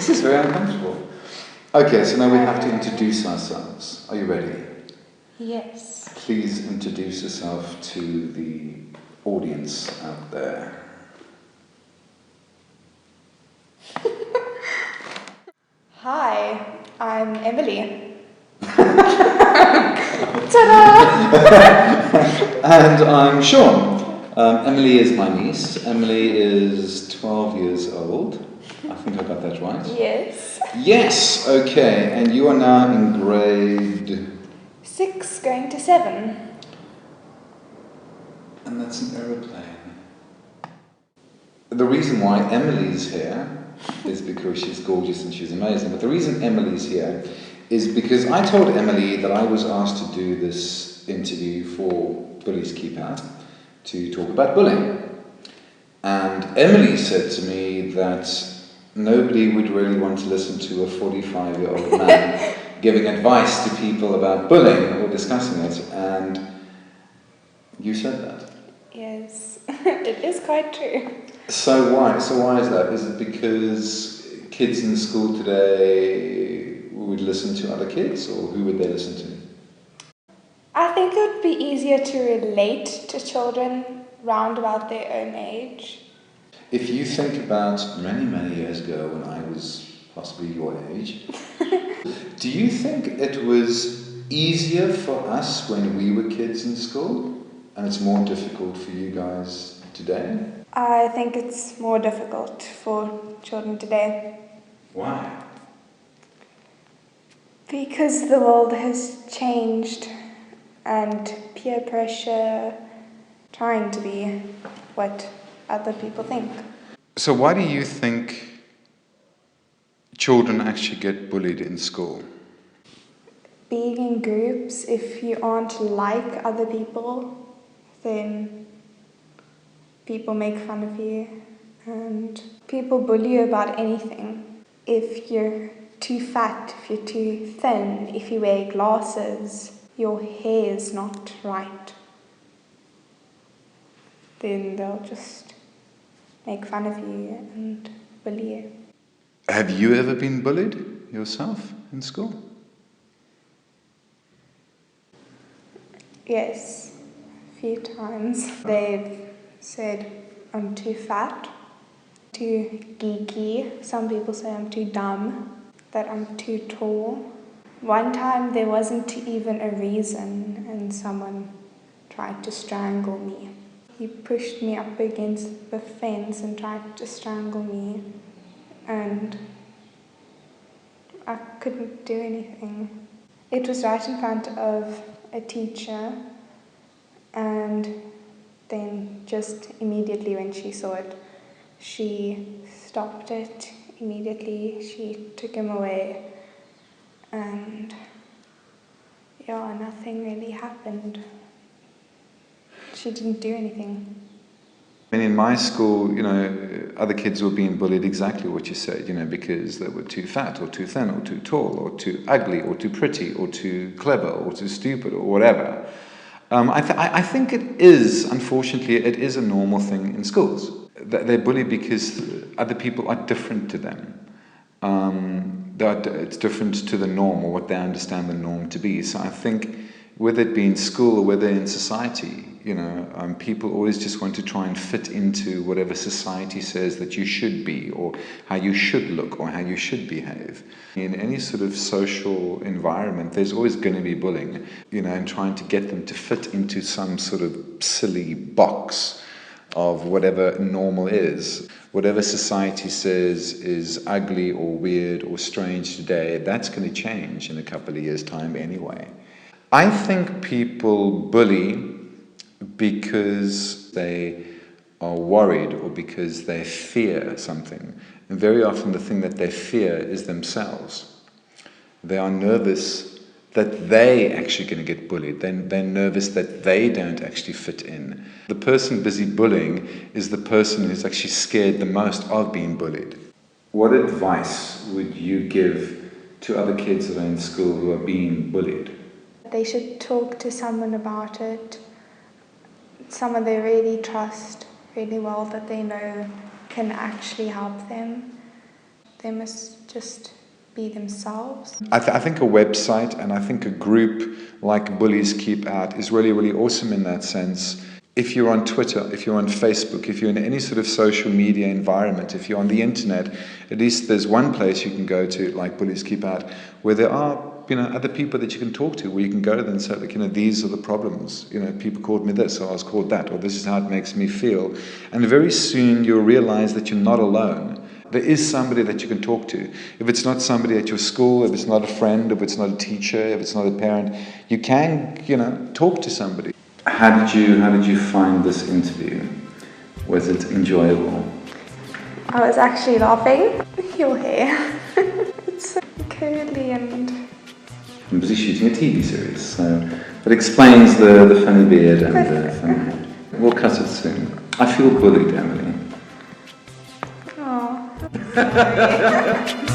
This is very uncomfortable. Okay, so now we have to introduce ourselves. Are you ready? Yes. Please introduce yourself to the audience out there. Hi, I'm Emily. Ta-da! And I'm Sean. Emily is my niece. Emily is 12 years old. I think I got that right. Yes. Yes, okay. And you are now in grade... 6 going to 7. And that's an aeroplane. The reason why Emily's here is because she's gorgeous and she's amazing. But the reason Emily's here is because I told Emily that I was asked to do this interview for Bullies Keep Out to talk about bullying. And Emily said to me that nobody would really want to listen to a 45-year-old man giving advice to people about bullying or discussing it. And you said that. Yes, it is quite true. So why? So why is that? Is it because kids in school today would listen to other kids, or who would they listen to? I think it would be easier to relate to children round about their own age. If you think about many, many years ago when I was possibly your age, do you think it was easier for us when we were kids in school, and it's more difficult for you guys today? I think it's more difficult for children today. Why? Because the world has changed and peer pressure, trying to be what other people think. So why do you think children actually get bullied in school? Being in groups, if you aren't like other people, then people make fun of you and people bully you about anything. If you're too fat, if you're too thin, if you wear glasses, your hair is not right, then they'll just make fun of you and bully you. Have you ever been bullied yourself in school? Yes, a few times. They've said I'm too fat, too geeky. Some people say I'm too dumb, that I'm too tall. One time there wasn't even a reason and someone tried to strangle me. He pushed me up against the fence and tried to strangle me, and I couldn't do anything. It was right in front of a teacher, and then just immediately when she saw it, she stopped it immediately. She took him away, and yeah, nothing really happened. She didn't do anything. I mean, in my school, other kids were being bullied exactly what you said, because they were too fat or too thin or too tall or too ugly or too pretty or too clever or too stupid or whatever. I think it is, unfortunately, it is a normal thing in schools. They're bullied because other people are different to them. It's different to the norm or what they understand the norm to be. So I think whether it be in school or whether in society, people always just want to try and fit into whatever society says that you should be or how you should look or how you should behave. In any sort of social environment, there's always going to be bullying, and trying to get them to fit into some sort of silly box of whatever normal is. Whatever society says is ugly or weird or strange today, that's going to change in a couple of years' time anyway. I think people bully because they are worried or because they fear something. And very often the thing that they fear is themselves. They are nervous that they actually going to get bullied. They're nervous that they don't actually fit in. The person busy bullying is the person who's actually scared the most of being bullied. What advice would you give to other kids that are in school who are being bullied? They should talk to someone about it, someone they really trust really well, that they know can actually help them. they must just be themselves. I think a website and I think a group like Bullies Keep Out is really, really awesome in that sense. If you're on Twitter, if you're on Facebook, if you're in any sort of social media environment, if you're on the internet, at least there's one place you can go to, like Bullies Keep Out, where there are, other people that you can talk to, where you can go to them and say, like, these are the problems. People called me this, or I was called that, or this is how it makes me feel. And very soon you'll realize that you're not alone. There is somebody that you can talk to. If it's not somebody at your school, if it's not a friend, if it's not a teacher, if it's not a parent, you can, talk to somebody. How did you find this interview? Was it enjoyable? I was actually laughing. Your hair. It's so curly and... I'm busy shooting a TV series, so that explains the funny beard and the funny hair. We'll cut it soon. I feel bullied, Emily. Oh, sorry.